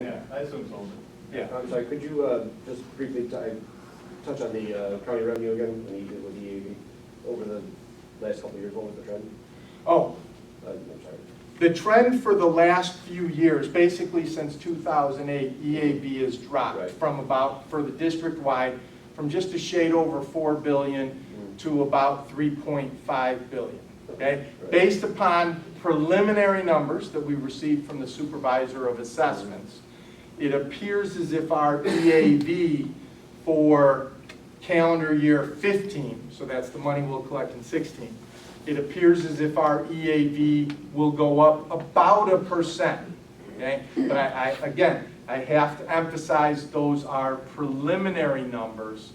Yeah, I assume so. Yeah. I'm sorry, could you just briefly touch on the county revenue again, when you did with the EAV over the last couple of years? What was the trend? Oh, I'm sorry. the trend for the last few years, basically since 2008, EAV has dropped Right. from about, for the district-wide, from just a shade over 4 billion to about 3.5 billion, okay? Right. Based upon preliminary numbers that we received from the supervisor of assessments, it appears as if our EAV for calendar year 15, so that's the money we'll collect in 16, it appears as if our EAV will go up about 1%, okay? But I have to emphasize those are preliminary numbers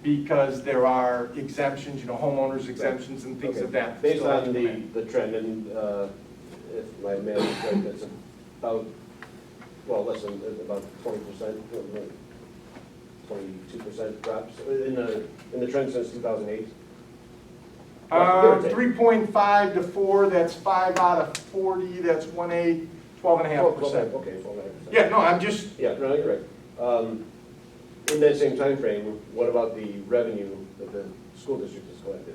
because there are exemptions, you know, homeowners exemptions and things Okay. of that. Based still have on to come in. the trend, and if my math is right, that's about, well, less than about 20%, 22% drops in the trend since 2008. 3.5 to 4, that's 5 out of 40, that's 1/8, 12.5%. Okay, 12.5%. Yeah, no, I'm just, Yeah, no, you're right. In that same time frame, what about the revenue that the school district has collected?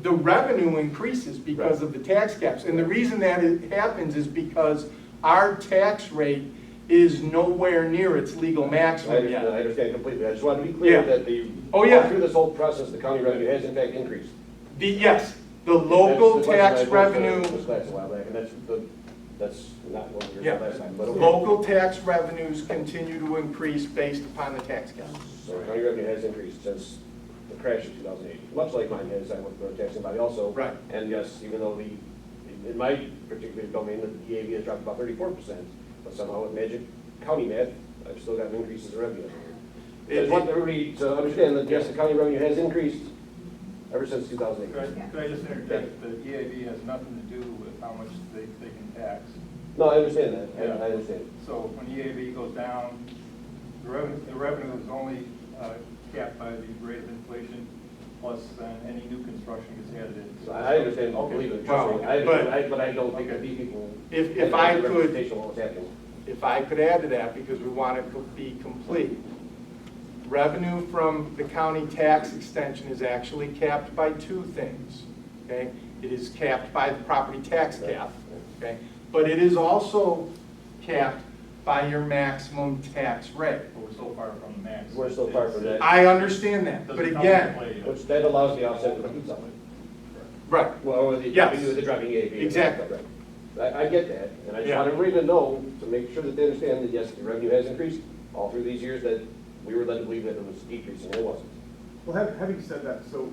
the revenue increases because of the tax caps. And the reason that it happens is because our tax rate is nowhere near its legal maximum I yet. understand completely. I just want to be clear Yeah. that Oh, yeah. all through this whole process, the county revenue has in fact increased. Yes, the local That's the tax question I posed, revenue, was last a while back, and that's not what we were yeah, saying last time, but okay. local tax revenues continue to increase based upon the tax caps. So county revenue has increased since the crash of 2008, much like mine has. I went for a taxing body also. Right. And yes, even though in my particular domain, the EAV has dropped about 34%, but somehow with magic county math, I've still got increases in revenue. I just want everybody to understand that yes, the county revenue has increased ever since 2008. Could I just interject, the EAV has nothing to do with how much they can tax. No, I understand that. Yeah. I understand. So when EAV goes down, the revenue is only capped by the rate of inflation, plus any new construction gets added in. So I understand, Okay. believe it, Well, trust me. I but- understand, but I don't think that these people. If have I the could- representation of what's happening. If I could add to that, because we want it to be complete. Revenue from the county tax extension is actually capped by two things, okay? It is capped by the property tax cap, okay? But it is also capped by your maximum tax rate. But we're so far from the max. We're so far from that. I understand that, but Doesn't come again, into play yet. Which that allows the offset with the heat supplement. right, Well, or the, Yes. the dropping EAV. Exactly. I get that, and I just Yeah. want everybody to know, to make sure that they understand that yes, the revenue has increased all through these years, that we were led to believe that it was decreasing, and it wasn't. Well, having said that, so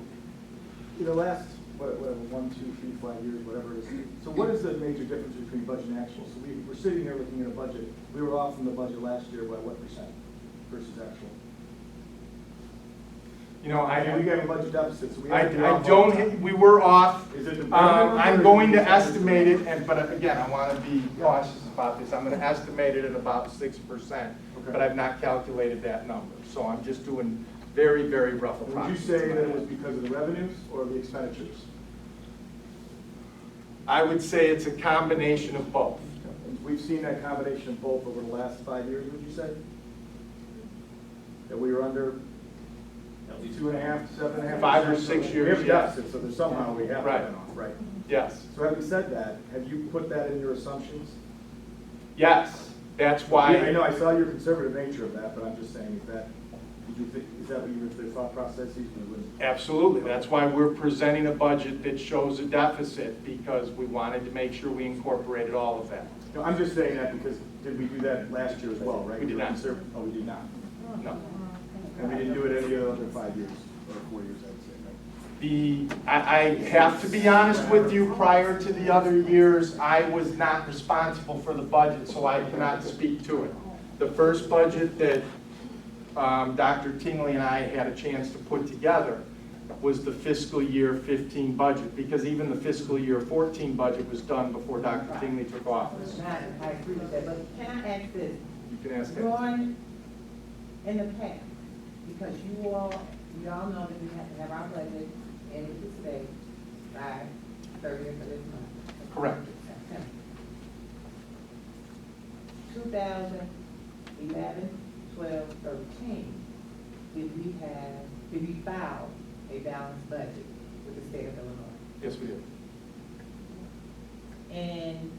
in the last, whatever, 1, 2, 3, 5 years, whatever it is, so what is the major difference between budget and actual? So we're sitting here looking at a budget, we were off from the budget last year by what percent versus actual? you know, We got a budget deficit, so we I have to be off all don't, the time. we were off. Is it the I'm going to estimate it, but again, I want to be cautious about this. I'm going to estimate it at about 6%, but Okay. I've not calculated that number. So I'm just doing very, very rough Would you approximates. say that it was because of the revenues or the expenditures? I would say it's a combination of both. And we've seen that combination of both over the last 5 years, would you say? That we were under 2.5, 7.5%? 5 or 6 We years, have a yeah. deficit, so there's somehow we have Right. that off, right? Yes, So having said that, have you put that in your assumptions? yes, that's I why, know, I saw your conservative nature of that, but I'm just saying, did you think, is that what your thought processes? absolutely. That's why we're presenting a budget that shows a deficit, because we wanted to make sure we incorporated all of that. No, I'm just saying that because, did we do that last year as well, right? We did were not. conservative- Oh, we did not. No. And we didn't do it any of the other 5 years, or 4 years, I would say, right? I have to be honest with you, prior to the other years, I was not responsible for the budget, so I cannot speak to it. The first budget that Dr. Tingley and I had a chance to put together was the fiscal year 15 budget, because even the fiscal year 14 budget was done before Dr. Tingley took office. I agree with that, but can I ask this? You can ask that. During, in the past, because we all know that we have to have our budget in the state by 30th of this month. Correct. September. 2011, 12, 13, did we file a balanced budget with the state of Illinois? Yes, we do. And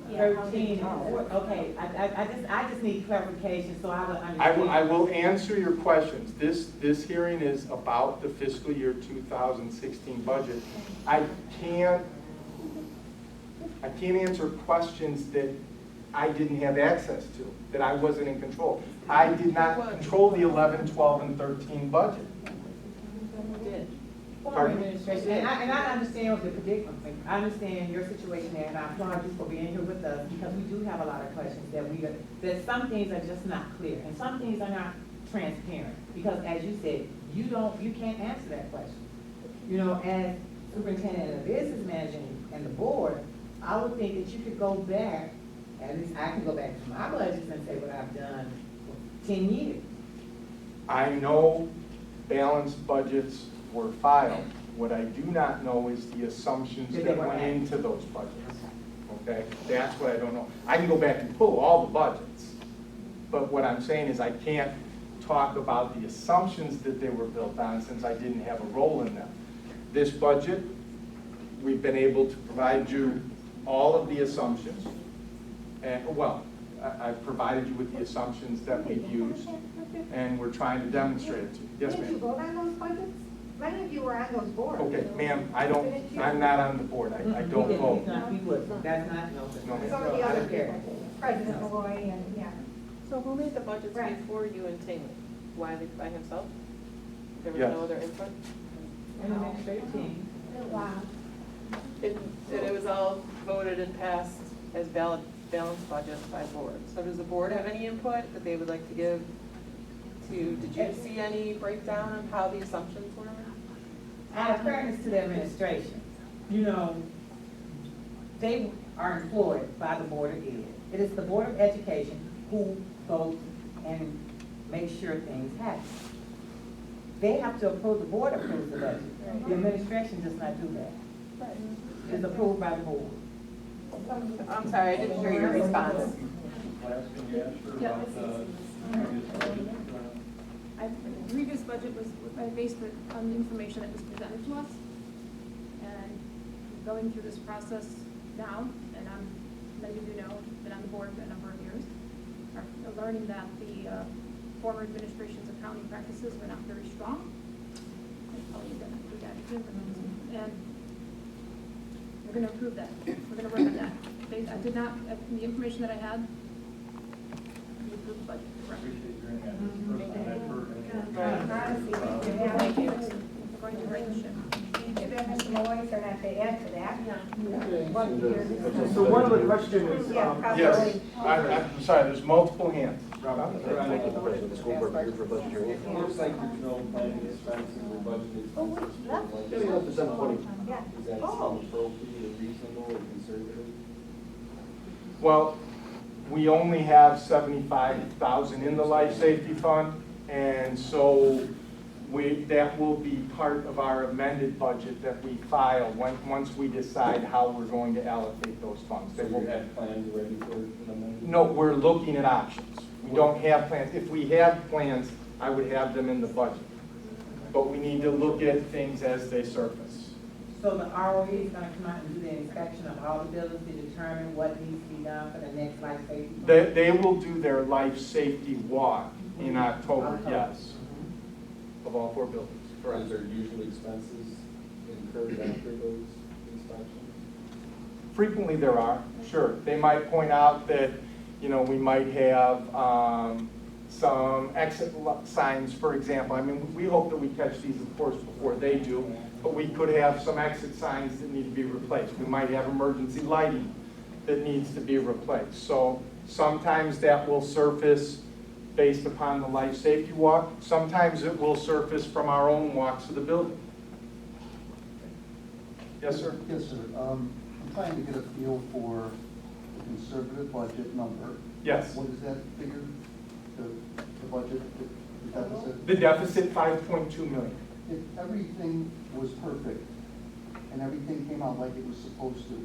Yeah, 13, okay, I just need clarification so I will understand. I will answer your questions. This hearing is about the fiscal year 2016 budget. I can't answer questions that I didn't have access to, that I wasn't in control. I did not control the 11, 12, and 13 budget. Pardon me? Administration, and I understand the predicament, I understand your situation there, and I applaud you for being here with us, because we do have a lot of questions that some things are just not clear, and some things are not transparent, because as you said, you can't answer that question. You know, as superintendent and the business manager and the board, I would think that you could go back, at least I can go back to my budgets and say what I've done for 10 years. I know balanced budgets were filed. What I do not know is the assumptions that went into those budgets. Okay, that's what I don't know. I can go back and pull all the budgets, but what I'm saying is I can't talk about the assumptions that they were built on since I didn't have a role in them. This budget, we've been able to provide you all of the assumptions. And, well, I've provided you with the assumptions that we've used, and we're trying to demonstrate it to you. Yes, Didn't you ma'am. vote on those budgets? Many of you were on those boards. Okay, ma'am, I'm not on the board. I don't He vote. would, that's not, No, Some ma'am. of the I other don't care. people, President Malloy and, yeah. So who made the budgets Right. before you and Tingley? Wiley by himself? There was Yes. no other input? And the administrative team. Wow. It was all voted and passed as balanced budgets by board. So does the board have any input that they would like to give to, did you see any breakdown on how the assumptions were? Out of fairness to the administration, you know, they are employed by the Board of Ed. It is the Board of Education who goes and makes sure things happen. They have to approve, the board approves the budget. The administration does not do that. It's approved by the board. I'm sorry, I didn't hear your response. Last thing you asked her Yeah, about this the is- previous budget, The previous budget was based on the information that was presented to us. And going through this process now, and many of you know, been on the board for a number of years, are learning that the former administration's accounting practices were not very strong. That's all you've done, good adjective, and we're gonna improve that. We're gonna work on that. I did not, in the information that I had, we approved the budget, correct? appreciate hearing that. It's the first time I've heard anything. Thank you. We're going to right the ship. Mr. Malloy, or not to add to that. So one of the questions is, Yeah, Yes, I'm sorry, there's multiple hands. Thank you, Mr. President. The school board here for budget hearing. It looks like there's no planning expenses or budget expenses for like. Yeah, we got the 720. Yeah. Is that Oh. appropriate or reasonable or conservative? Well, we only have 75,000 in the life safety fund, and so that will be part of our amended budget that we file once we decide how we're going to allocate those funds. So They you will- have plans ready for them? No, we're looking at options. We don't have plans. If we have plans, I would have them in the budget. But we need to look at things as they surface. So the ROE is gonna come out and do the inspection of all the buildings to determine what needs to be done for the next life safety. They will do their life safety walk in October, yes, of all 4 buildings. Is there usually expenses incurred after those inspections? Frequently there are, sure. They might point out that, we might have some exit signs, for example. I mean, we hope that we catch these, of course, before they do, but we could have some exit signs that need to be replaced. We might have emergency lighting that needs to be replaced. So sometimes that will surface based upon the life safety walk. Sometimes it will surface from our own walks of the building. Yes, sir? Yes, sir. I'm trying to get a feel for the conservative budget number. Yes. What is that figure, the budget, the deficit? The deficit, 5.2 million. If everything was perfect and everything came out like it was supposed to,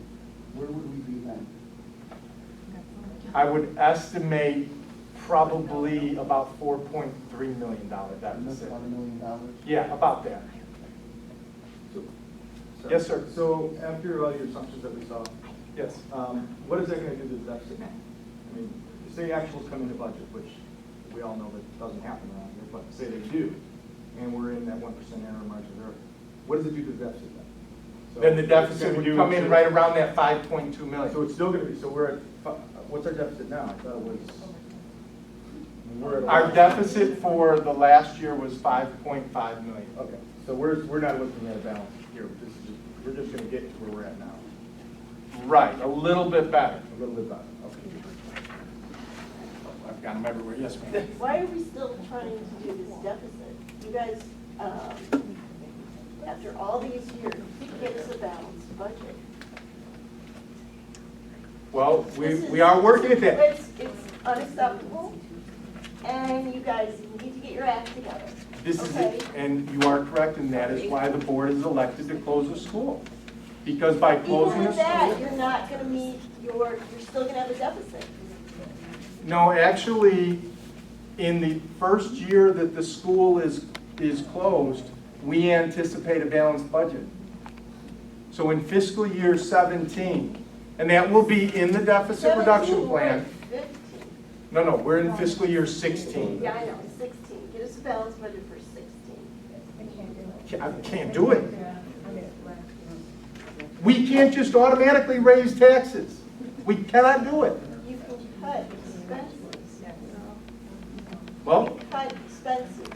where would we be then? I would estimate probably about $4.3 million And that's deficit. about $1 million. Yeah, about that. So- Yes, sir. So after all your assumptions that we saw, Yes. what is that gonna do to the deficit? I mean, say actuals come into budget, which we all know that doesn't happen around here, but say they do, and we're in that 1% error margin there, what does it do to the deficit then? So Then the it's deficit gonna would do- come in right around that 5.2 So million. it's still gonna be, so we're at, what's our deficit now? I thought it was. We're at Our deficit for the last year was 5.5 million. Okay, so we're not looking at a balance here, we're just gonna get to where we're at now, Right, a little bit better. a little bit better, okay. I've got them everywhere, yes, ma'am. Why are we still trying to do this deficit? You guys, after all these years, give us a balanced budget. Well, This is- we are working at that. It's unacceptable, and you guys need to get your act together. This is Okay? it, and you are correct, and that is why the board is elected to close the school. Because by Even closing the with that, school. you're not gonna meet you're still gonna have a deficit. No, actually, in the first year that the school is closed, we anticipate a balanced budget. So in fiscal year 17, and that will be in the deficit reduction 17 or plan. 15. No, we're in fiscal year 16. Yeah, I know, 16. Get us a balanced budget for 16. I can't do it. We can't just automatically raise taxes. We cannot do it. You can cut expenses. Well, Cut expenses.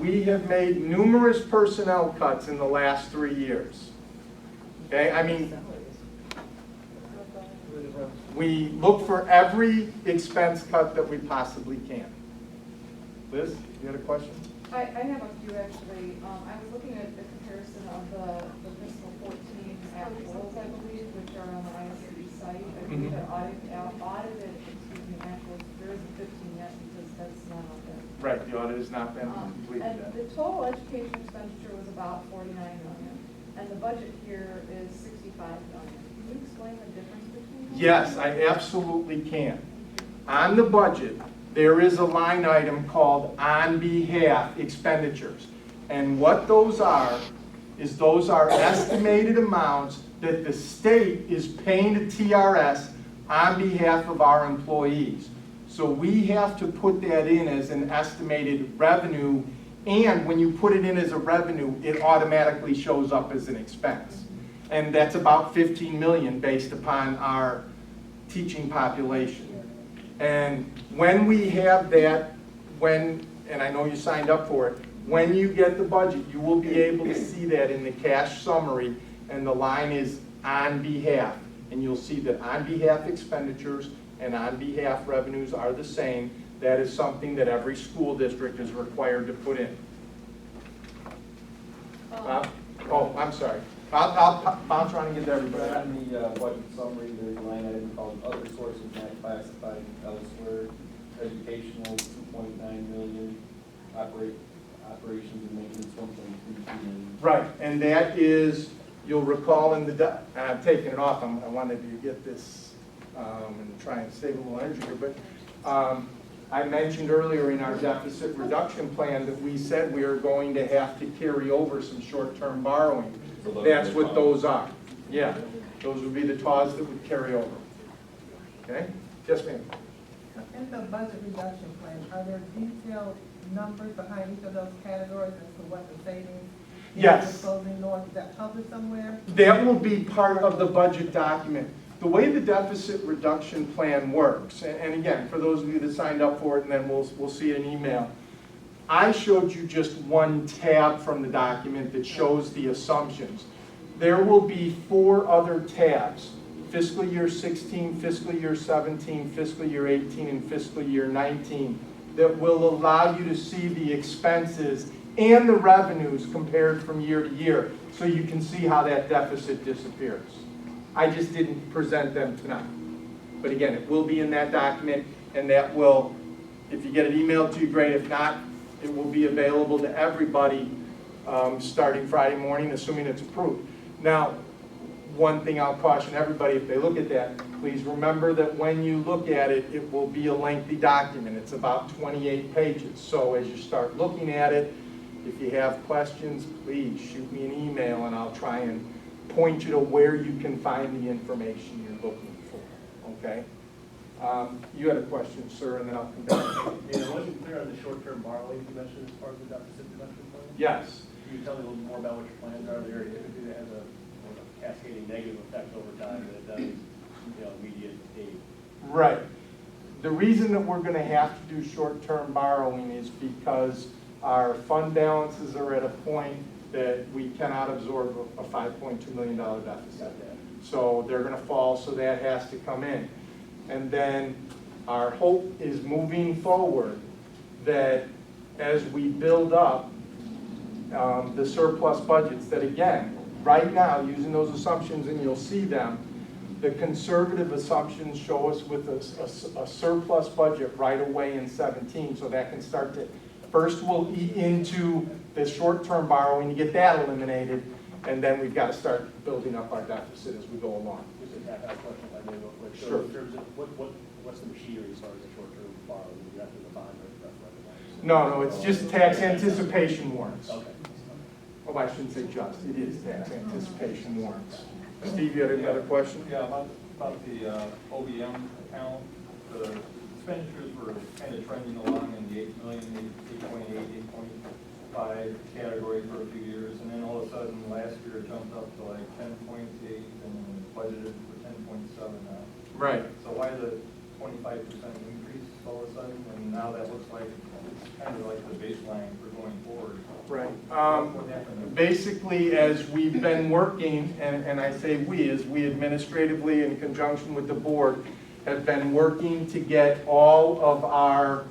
we have made numerous personnel cuts in the last 3 years. Okay, I mean, we look for every expense cut that we possibly can. Liz, you had a question? I have a few actually. I was looking at the comparison of the fiscal 14 actuals, I believe, which are on the ISD site. I believe that audited, actuals, there isn't 15 yet because that's not on there. Right, the audit has not been completed And yet. the total education expenditure was about 49 million, and the budget here is 65 million. Can you explain the difference between them? Yes, I absolutely can. On the budget, there is a line item called on behalf expenditures. And what those are, is those are estimated amounts that the state is paying to TRS on behalf of our employees. So we have to put that in as an estimated revenue, and when you put it in as a revenue, it automatically shows up as an expense. And that's about 15 million based upon our teaching population. And when we have that, and I know you signed up for it, when you get the budget, you will be able to see that in the cash summary, and the line is on behalf. And you'll see that on behalf expenditures and on behalf revenues are the same. That is something that every school district is required to put in. Bob? Oh, I'm sorry. Bob's trying to get to everybody. On the budget summary, there's a line item called other sources not classified elsewhere. Educational, 2.9 million. Operations and maintenance, 1.32 million. Right, and that is, you'll recall in the, and I'm taking it off, I wanted to get this and try and save a little energy here, but I mentioned earlier in our deficit reduction plan that we said we are going to have to carry over some short-term borrowing. That's what those are. Yeah, those would be the TAWs that would carry over. Okay? Yes, ma'am. In the budget reduction plan, are there detailed numbers behind each of those categories as to what the savings? Yes. The closing north, is that published somewhere? That will be part of the budget document. The way the deficit reduction plan works, and again, for those of you that signed up for it, and then we'll see an email, I showed you just one tab from the document that shows the assumptions. There will be 4 other tabs: fiscal year 16, fiscal year 17, fiscal year 18, and fiscal year 19, that will allow you to see the expenses and the revenues compared from year to year, so you can see how that deficit disappears. I just didn't present them tonight. But again, it will be in that document, and that will, if you get it emailed to you, great. If not, it will be available to everybody starting Friday morning, assuming it's approved. Now, one thing I'll caution everybody, if they look at that, please remember that when you look at it, it will be a lengthy document. It's about 28 pages. So as you start looking at it, if you have questions, please shoot me an email and I'll try and point you to where you can find the information you're looking for, okay? You had a question, sir, and then I'll come back. Yeah, I wasn't clear on the short-term borrowing you mentioned as part of the deficit reduction plan. Yes. Can you tell me a little more about what your plans are there? Typically, that has a cascading negative effect over time that it does, immediate aid. Right. The reason that we're gonna have to do short-term borrowing is because our fund balances are at a point that we cannot absorb a $5.2 million deficit. So they're gonna fall, so that has to come in. And then our hope is moving forward that as we build up the surplus budgets, that again, right now, using those assumptions, and you'll see them, the conservative assumptions show us with a surplus budget right away in 17, so that can start to, first we'll eat into the short-term borrowing to get that eliminated, and then we've got to start building up our deficit as we go along. Just a tap out question, if I may, real quick. So Sure. in terms of, what's the machinery as far as the short-term borrowing? You have to the bond or the No, it's just tax anticipation warrants. Okay. Oh, I shouldn't say just, it is tax anticipation warrants. Steve, you had another question? Yeah, about the OBM account, the expenditures were kind of trending along in the 8 million, 8.8, 8.5 category for a few years, and then all of a sudden last year it jumped up to like 10.8 and budgeted for 10.7 now. Right. So why the 25% increase all of a sudden, and now that looks like it's kind of like the baseline for going forward? Right. What happened? Basically, as we've been working, and I say we, as we administratively in conjunction with the board, have been working to get all of our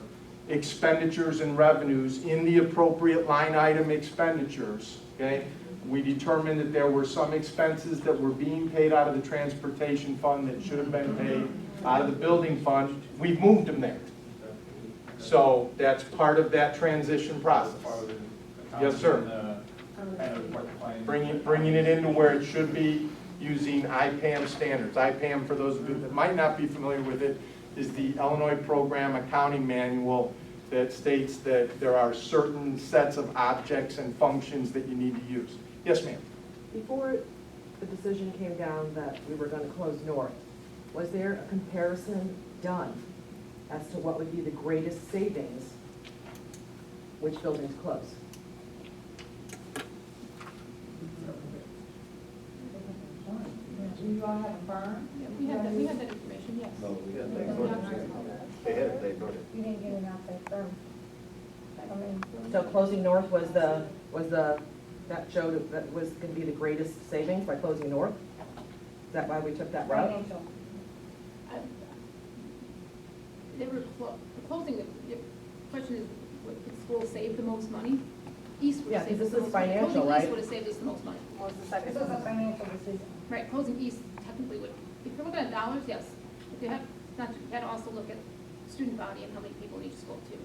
expenditures and revenues in the appropriate line item expenditures, okay? We determined that there were some expenses that were being paid out of the transportation fund that should have been paid out of the building fund. We've moved them there. So that's part of that transition process. Yes, sir. Bringing it into where it should be using IPAM standards. IPAM, for those of you that might not be familiar with it, is the Illinois Program Accounting Manual that states that there are certain sets of objects and functions that you need to use. Yes, ma'am. Before the decision came down that we were going to close North, was there a comparison done as to what would be the greatest savings, which buildings close? Do you all have a firm? Yeah, we had that information, yes. No, we had They had it, they wrote it. You didn't get it out there firm. I mean, So closing North was that showed that was going to be the greatest savings by closing North? Is that why we took that route? financial. They were closing, the question is, would the school save the most money? East would Yeah, have saved because us the this is most money. financial, Closing right? East would have saved us the most money. This was a financial decision. Right, closing East technically would, if you're looking at dollars, yes. If you have, not, you gotta also look at student body and how many people in each school too.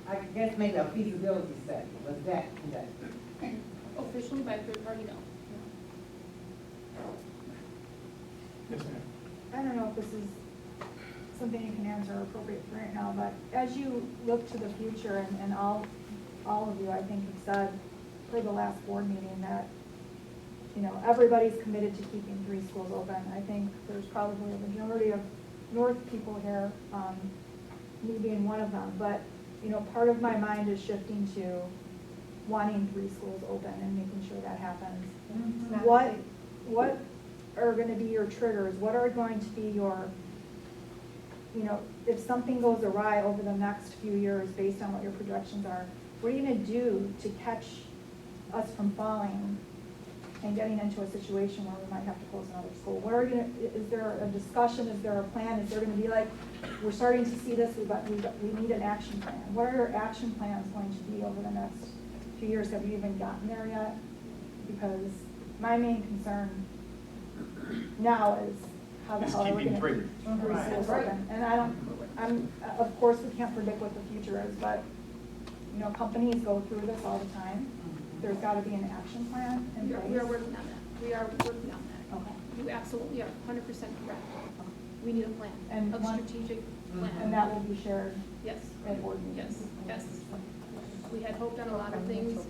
I guess maybe a feasibility study, was that conducted? Officially by a third party, no. Yes, ma'am. I don't know if this is something you can answer or appropriate for right now, but as you look to the future, and all of you, I think, have said for the last board meeting that, everybody's committed to keeping 3 schools open. I think there's probably a majority of North people here, me being one of them, but, part of my mind is shifting to wanting 3 schools open and making sure that happens. What are gonna be your triggers? What are going to be your, if something goes awry over the next few years based on what your projections are, what are you gonna do to catch us from falling and getting into a situation where we might have to close another school? What are you gonna, is there a discussion, is there a plan, is there gonna be like, we're starting to see this, we need an action plan. What are your action plans going to be over the next few years? Have you even gotten there yet? Because my main concern now is how the Is hell are we keeping gonna three. three schools open? And of course, we can't predict what the future is, but, companies go through this all the time. There's gotta be an action plan in place. We are working on that. We are working on that. Okay. you absolutely are 100% correct. We need a plan, And a one- strategic And plan. that will be shared Yes, at board meetings. yes. We had hoped on a lot of things.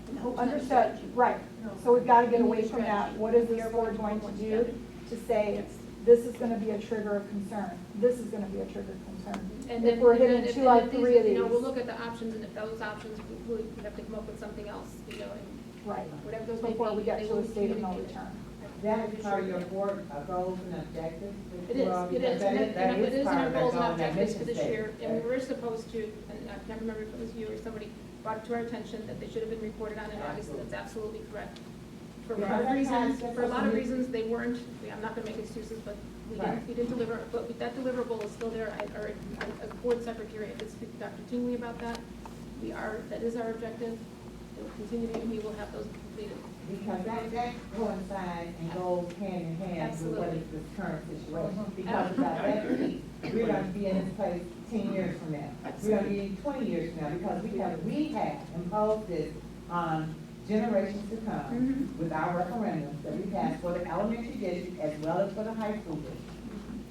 and hoped on a Understood, strategy. right. So we've got to get We need away a from that. strategy. What is We this are board going going to to put do one together. to say, Yes. this is going to be a trigger of concern? This is going to be a trigger of concern. And If then, we're and then hitting if, two and out if of these, three of you know, we'll these, look at the options, and if those options, we have to come up with something else, you know, and right, whatever those may be. before we get they to will a be state of no communicated. return. That is part of your board goals and objectives? It is, it is, and it is in part our of goals and goal objectives for mission this year, statement. and we were supposed to, and I can't remember if it was you or somebody brought it to our attention that they should have been reported on in August, and that's absolutely correct. For a lot of reasons, they weren't, I'm not gonna make excuses, but we didn't deliver, but that deliverable is still there, or as board secretary, I did speak to Dr. Tingley about that. That is our objective, it will continue to be, and we will have those completed. Because that coincides and goes hand in hand with what is the current situation. Because without that piece, we're gonna be in this place 10 years from now. We're gonna be in 20 years from now, because we have imposed this on generations to come with our referendums that we passed for the elementary district as well as for the high school district.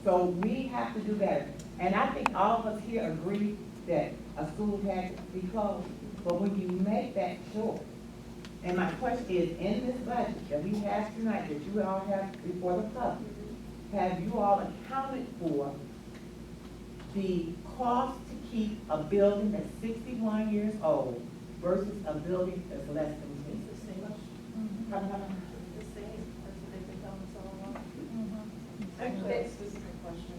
So we have to do better. And I think all of us here agree that a school has to be closed. But when you make that choice, and my question is, in this budget that we have tonight, that you all have before the public, have you all accounted for the cost to keep a building that's 61 years old versus a building that's less than 10? The same, that's what they've been telling us all along. Actually, that's a specific question.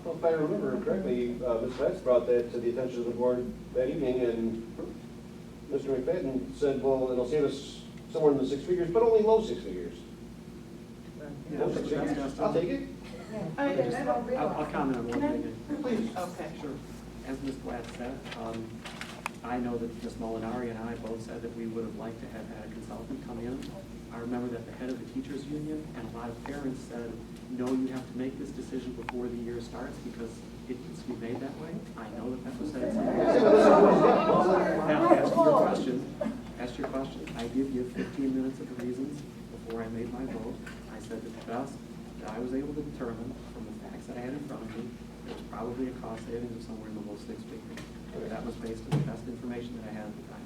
Well, if I remember correctly, Ms. Betts brought that to the attention of the board that evening, and Mr. McFadden said, well, it'll save us somewhere in the six figures, but only low six figures. Low six figures, I'll take it. I'll comment on one thing. Please. Okay. Sure. As Ms. Blatt said, I know that Ms. Molinari and I both said that we would have liked to have had a consultant come in. I remember that the head of the teachers union and a lot of parents said, no, you have to make this decision before the year starts because it needs to be made that way. I know that was said. Now, ask your question. I give you 15 minutes of the reasons before I made my vote. I said that the best that I was able to determine from the facts that I had in front of me, there was probably a cost savings of somewhere in the low six figures. That was based on the best information that I had at the time.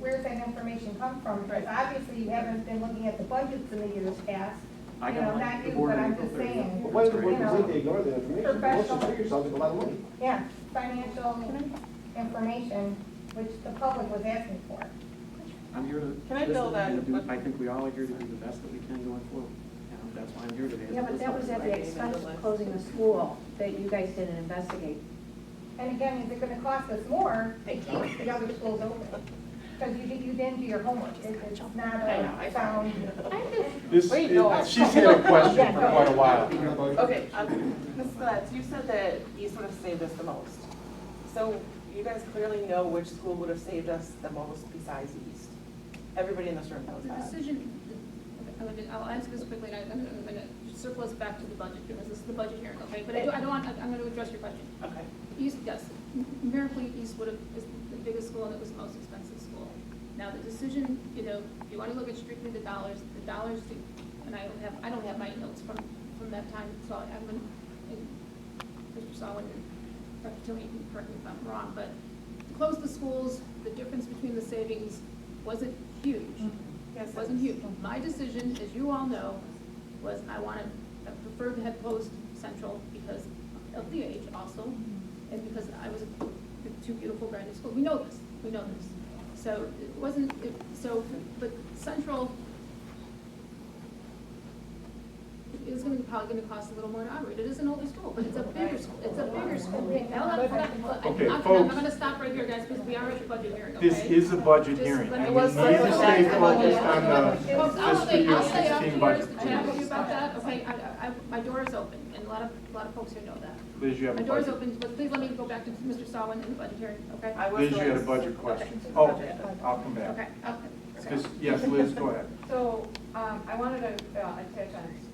Where's that information come from? Because obviously you haven't been looking at the budgets in the years past. I You got know, my- not the you, board but I'm April just 30th. saying. But why is the board You know, completely ignore the information? Low six professional- figures sounds like a lot of money. Yeah, financial information, which the public was asking for. I'm here to. Can I build on listen, what- I think we all are here to do the best that we can going forward. And that's why I'm here today. Yeah, but that was at the expense of closing the school that you guys didn't investigate. And again, is it gonna cost us more to keep the other schools open? Because you didn't do your homework. It's not a sound. She's had a question for quite a while. Okay, Ms. Glatz, you said that East would have saved us the most. So you guys clearly know which school would have saved us the most besides East. Everybody in this room knows The that. decision, I'll answer this quickly, and I'm gonna circle us back to the budget, because this is the budget hearing, okay? But I don't want, I'm gonna address your question. Okay. East, yes, numerically, East would have, is the biggest school, and it was the most expensive school. Now, the decision, you know, if you wanna look at strictly the dollars to, and I don't have my notes from that time, so I'm gonna, and Mr. Sawin and Dr. Tilley, you can correct me if I'm wrong, but to close the schools, the difference between the savings wasn't huge. Yes, It wasn't huge. My decision, as you all know, was I preferred to have closed Central because of the age also, and because I was two beautiful brand new schools. We know this. So it wasn't, but Central is probably gonna cost a little more to operate. It is an older school, but it's a bigger school. Okay, I'm folks. gonna stop right here, guys, because we are at the budget hearing, This okay? is a budget Just hearing, let me- and we need to stay focused on the Folks, I'll fiscal year stay 16 afterwards budget. to chat with you about that, okay? My door is open, and a lot of folks here know that. Liz, you have My a door is budget. open, but please let me go back to Mr. Sawin and the budget hearing, okay? Liz, you had a budget question. Oh, I'll come back. Okay, Because, yes, Liz, go ahead. So, I wanted to attach on,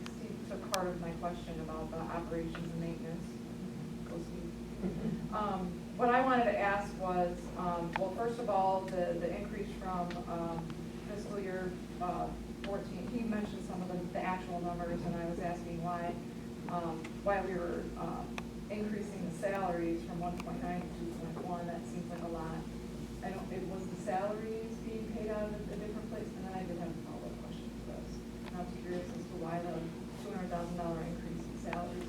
Steve took part of my question about the operations and maintenance. Go Steve. What I wanted to ask was, well, first of all, the increase from fiscal year 14, he mentioned some of the actual numbers, and I was asking why we were increasing the salaries from 1.9 to 2.1, that seems like a lot. It was the salaries being paid out of a different place, and then I did have a follow-up question to this. And I was curious as to why the $200,000 increase in salaries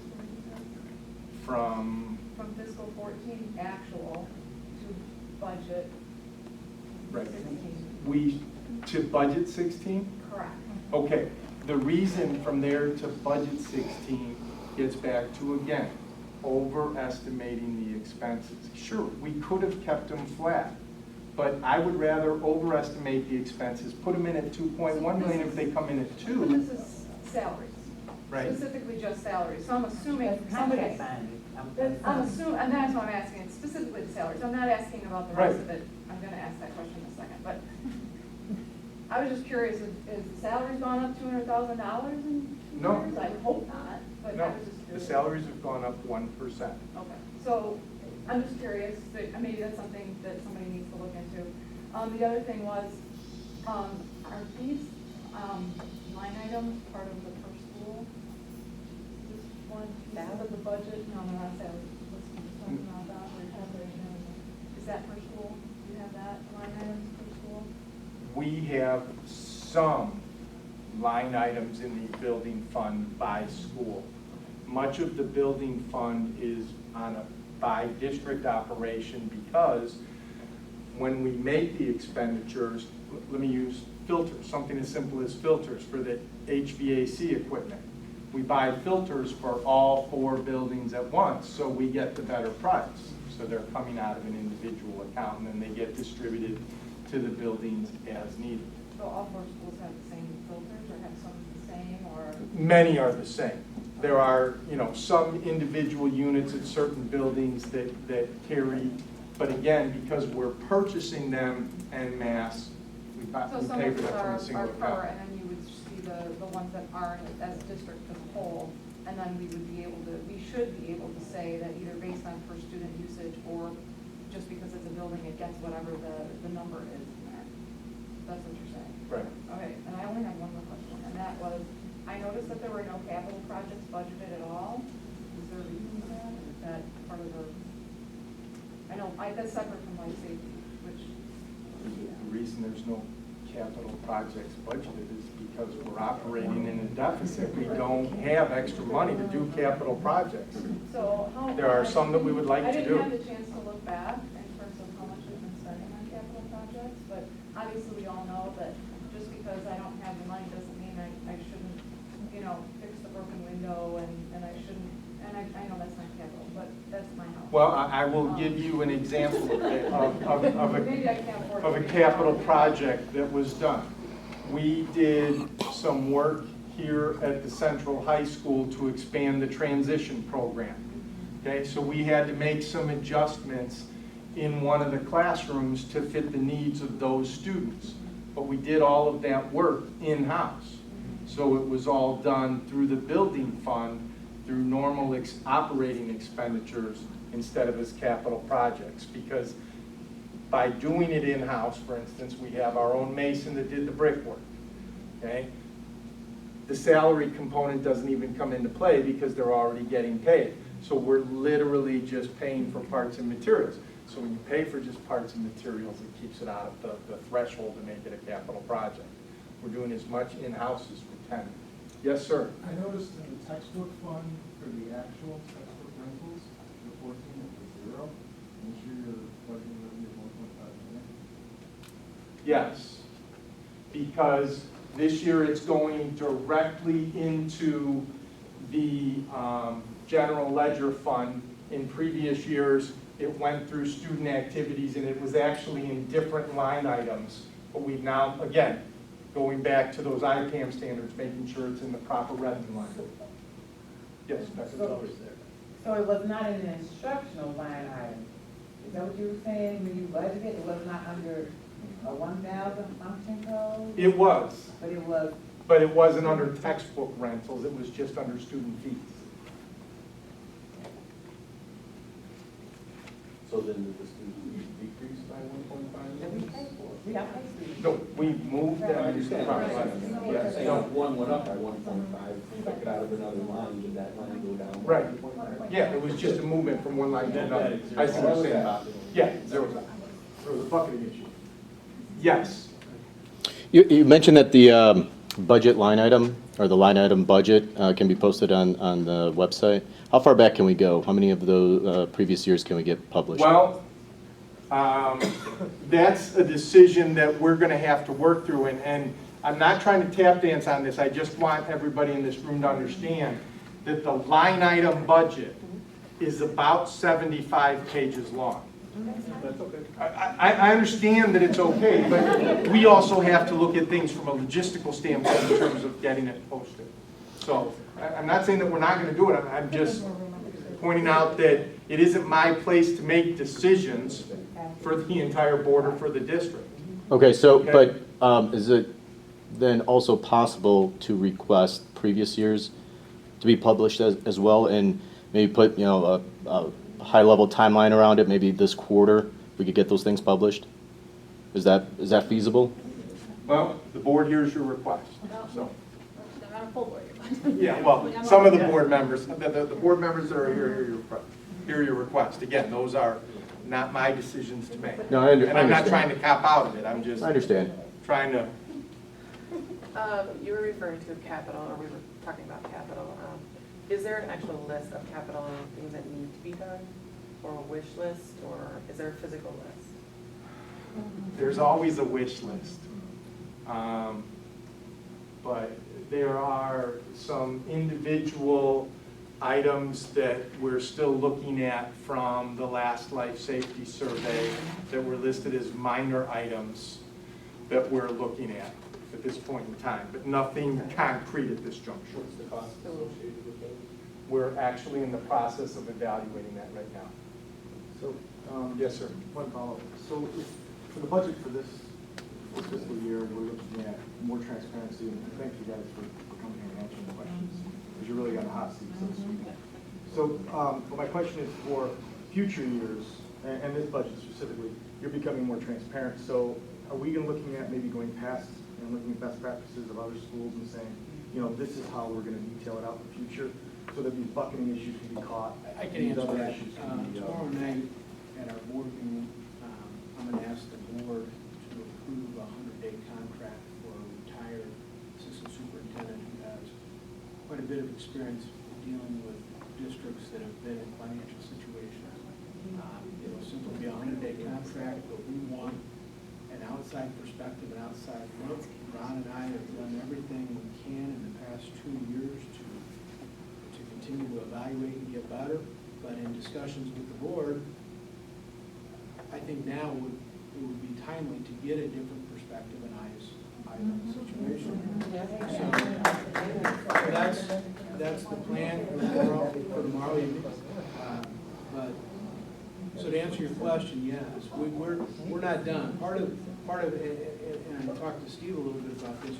From, fiscal 14 actual to budget right, 16. to budget 16? Correct. Okay, the reason from there to budget 16 gets back to, again, overestimating the expenses. Sure, we could have kept them flat, but I would rather overestimate the expenses, put them in at 2.1 million if they come in at 2. But this is salaries. Right. Specifically just salaries. So I'm assuming That's somebody, contract binding. I'm assuming, and that's what I'm asking, it's specifically the salaries. I'm not asking about the rest of it. I'm gonna ask that question in a second, but I was just curious, is the salaries gone up $200,000 in 2 No. years? I hope not, but I No, was just the curious. salaries have gone up 1%. Okay, so I'm just curious, that maybe that's something that somebody needs to look into. The other thing was, are these line items part of the per school? Is this one piece of the budget? No, they're not salaries. Let's keep talking about that, recalculation. Is that per school? Do you have that line items per school? We have some line items in the building fund by school. Much of the building fund is on a by district operation because when we make the expenditures, let me use filters, something as simple as filters for the HVAC equipment. We buy filters for all 4 buildings at once, so we get the better price. So they're coming out of an individual account and then they get distributed to the buildings as needed. So all 4 schools have the same filters or have some the same or? Many are the same. There are, some individual units at certain buildings that carry, but again, because we're purchasing them en masse, we So some pay of for these that from are a single per, account. and then you would see the ones that aren't as district as a whole, and then we should be able to say that either based on per student usage or just because it's a building, it gets whatever the number is in there. That's what you're saying? Right. Okay, and I only have one more question, and that was, I noticed that there were no capital projects budgeted at all. Is there a reason for that? Is that part of the, that's separate from life safety, which. The reason there's no capital projects budgeted is because we're operating in a deficit. We don't have extra money to do capital projects. So how? There are some that we would like to I do. didn't have the chance to look back in terms of how much we've been spending on capital projects, but obviously we all know that just because I don't have the money doesn't mean I shouldn't, fix the broken window and I shouldn't, and I know that's not capital, but that's my house. Well, I will give you an example Maybe I can't afford of a to. capital project that was done. We did some work here at the Central High School to expand the transition program. Okay, so we had to make some adjustments in one of the classrooms to fit the needs of those students. But we did all of that work in-house. So it was all done through the building fund, through normal operating expenditures instead of as capital projects. Because by doing it in-house, for instance, we have our own mason that did the brickwork, okay? The salary component doesn't even come into play because they're already getting paid. So we're literally just paying for parts and materials. So when you pay for just parts and materials, it keeps it out of the threshold to make it a capital project. We're doing as much in-house as we can. Yes, sir? I noticed in the textbook fund for the actual textbook rentals, the 14 was 0. And this year you're budgeting revenue of 1.5 million. Yes, because this year it's going directly into the general ledger fund. In previous years, it went through student activities and it was actually in different line items. But we've now, again, going back to those IPAM standards, making sure it's in the proper revenue line. Yes, Becca? So it was not an instructional line item? Is that what you were saying when you budgeted? It was not under a 1,000 function code? It was. But it was? But it wasn't under textbook rentals, it was just under student fees. So then did the student decrease by 1.5? We have high students. No, we moved I them. understand. Yeah, Saying no. one went up by 1.5, took it out of another line, did that line go down? by Right. 1.5? Yeah, it was just a movement from one line to another. I see what you're saying. Yeah, zeros out. There was a bucketing issue. Yes. You mentioned that the budget line item, or the line item budget, can be posted on the website. How far back can we go? How many of the previous years can we get published? Well, that's a decision that we're gonna have to work through, and I'm not trying to tap dance on this, I just want everybody in this room to understand that the line item budget is about 75 pages long. That's okay. I understand that it's okay, but we also have to look at things from a logistical standpoint in terms of getting it posted. So, I'm not saying that we're not gonna do it, I'm just pointing out that it isn't my place to make decisions for the entire board or for the district. Okay, so, Okay. but is it then also possible to request previous years to be published as well, and maybe put, you know, a high-level timeline around it, maybe this quarter, we could get those things published? Is that feasible? Well, the board hears your request, so. Not a full board, but. Yeah, well, some of the board members, the board members that are here hear your request. Again, those are not my decisions to make. No, I And I'm not understand. trying to cop out of it, I'm just I understand. trying to, You were referring to capital, or we were talking about capital. Is there an actual list of capital things that need to be done, or a wish list, or is there a physical list? there's always a wish list. But there are some individual items that we're still looking at from the last life safety survey that were listed as minor items that we're looking at this point in time, but nothing concrete at this juncture. What's the cost associated with those? We're actually in the process of evaluating that right now. So, Yes, sir. one follow-up. So if, for the budget for this fiscal year, we're looking at more transparency, and thank you guys for coming here and answering the questions, because you're really on the hot seat, so to speak. So, but my question is for future years, and this budget specifically, you're becoming more transparent. So are we looking at maybe going past and looking at best practices of other schools and saying, you know, this is how we're going to detail it out in the future, so that these bucketing issues can be caught? I can these answer other that. issues can be, Tomorrow night at our board meeting, I'm going to ask the board to approve a 100-day contract for a retired assistant superintendent who has quite a bit of experience dealing with districts that have been in financial situations. It'll simply be a 100-day contract, but we want an outside perspective, an outside look. Ron and I have done everything we can in the past 2 years to continue to evaluate and get better. But in discussions with the board, I think now it would be timely to get a different perspective and eyes on the situation. So that's the plan for tomorrow evening. But, so to answer your question, yes, we're not done. Part of, and I talked to Steve a little bit about this,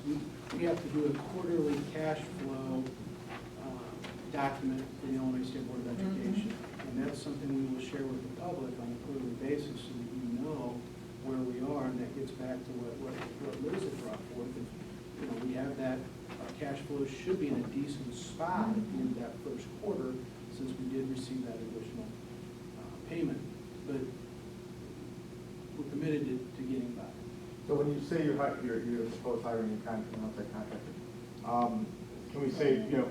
we have to do a quarterly cash flow document for the Illinois State Board of Education. And that's something we will share with the public on a quarterly basis so that you know where we are, and that gets back to what Liz had brought forth. If, you know, we have that, our cash flow should be in a decent spot at the end of that first quarter, since we did receive that additional payment. But we're committed to getting back. So when you say you're supposed hiring an outside contractor, can we say, you know,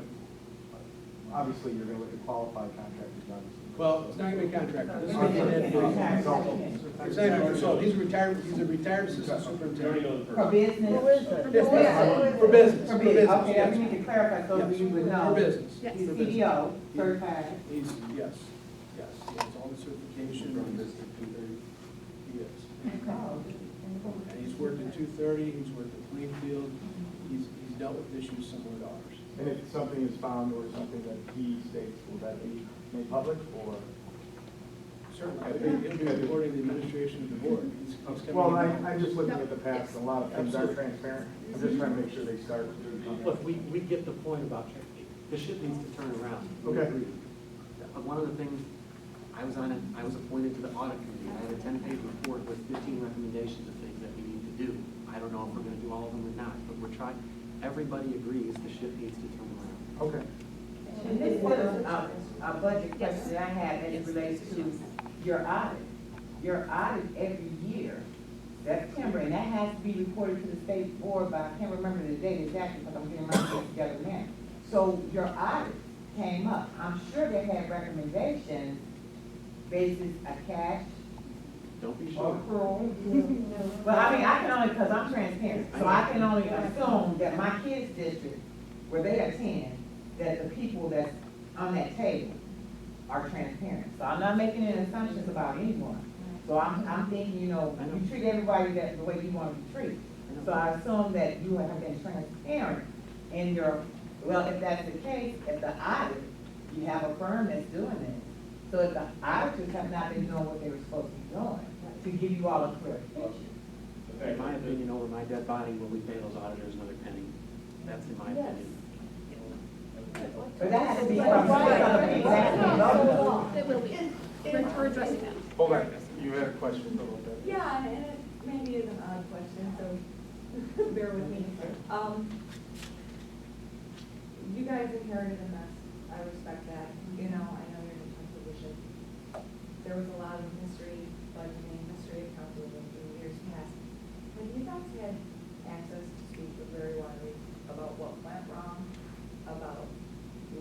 obviously you're going to look at qualified contractors, obviously. Well, it's not going to be a contractor. This is going to be an It's not even a consultant. He's a retired assistant superintendent. For business? Yes, for business. For business, okay, we need to clarify so we would know. For business. He's CDO, certified. Yes. He has all the certification. He is. And he's worked at 230, he's worked at Plainfield, he's dealt with issues similar to ours. And if something is found or something that he states, will that be made public, or? Certainly, it'll be reporting the administration of the board. He's coming Well, in. I'm just looking at the past, a lot of things are transparent. I'm just trying to make sure they start. Look, we get the point about this shit needs to turn around. We Okay. agree. But one of the things, I was on I was appointed to the audit committee. I had a 10-page report with 15 recommendations of things that we need to do. I don't know if we're gonna do all of them or not, but we're trying. Everybody agrees the ship needs to turn around. Okay. And this was a budget question I had as it relates to your audit. Your audit every year, September, and that has to be reported to the state board by, I can't remember the date exactly because I'm getting my things together now. So your audit came up. I'm sure they had recommendations basis a cash Don't be or sure. accrual. But I mean, I can only, because I'm transparent, so I can only assume that my kids' district, where they attend, that the people that's on that table are transparent. So I'm not making any assumptions about anyone. So I'm thinking, you know, you treat everybody that the way you want to be treated. So I assume that you have been transparent in your, well, if that's the case, if the audit, you have a firm that's doing this. So if the auditors have not been doing what they were supposed to be doing, to give you all a clear picture. In my opinion, over my dead body, will we pay those auditors another penny? That's in my opinion. But that has to be from exactly. It will be. We're addressing that. Hold on, you had a question for a little bit. Yeah, and it maybe is an odd question, so bear with me. You guys inherited a mess. I respect that. You know, I know you're in a tough position. There was a lot of mystery budgeting, mystery accounting in years past. Have you guys had access to speak with Larry Wiley about what went wrong, about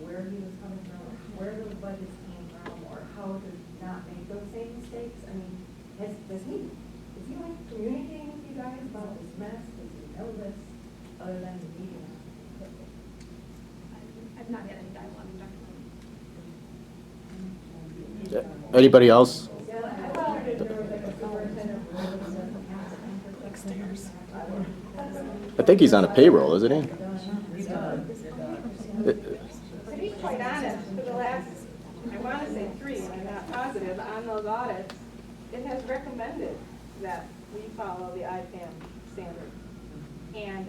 where he was coming from, where those budgets came from, or how to not make those same mistakes? I mean, is he like communicating with you guys about this mess? Does he know this, other than the meeting? I've not had any dialogue with Dr. Mooney. Anybody else? Yeah, I thought that there was like a superintendent. Upstairs. I think he's on a payroll, isn't he? To be quite honest, for the last, I want to say 3, and I'm not positive, on those audits, it has recommended that we follow the IPAM standard. And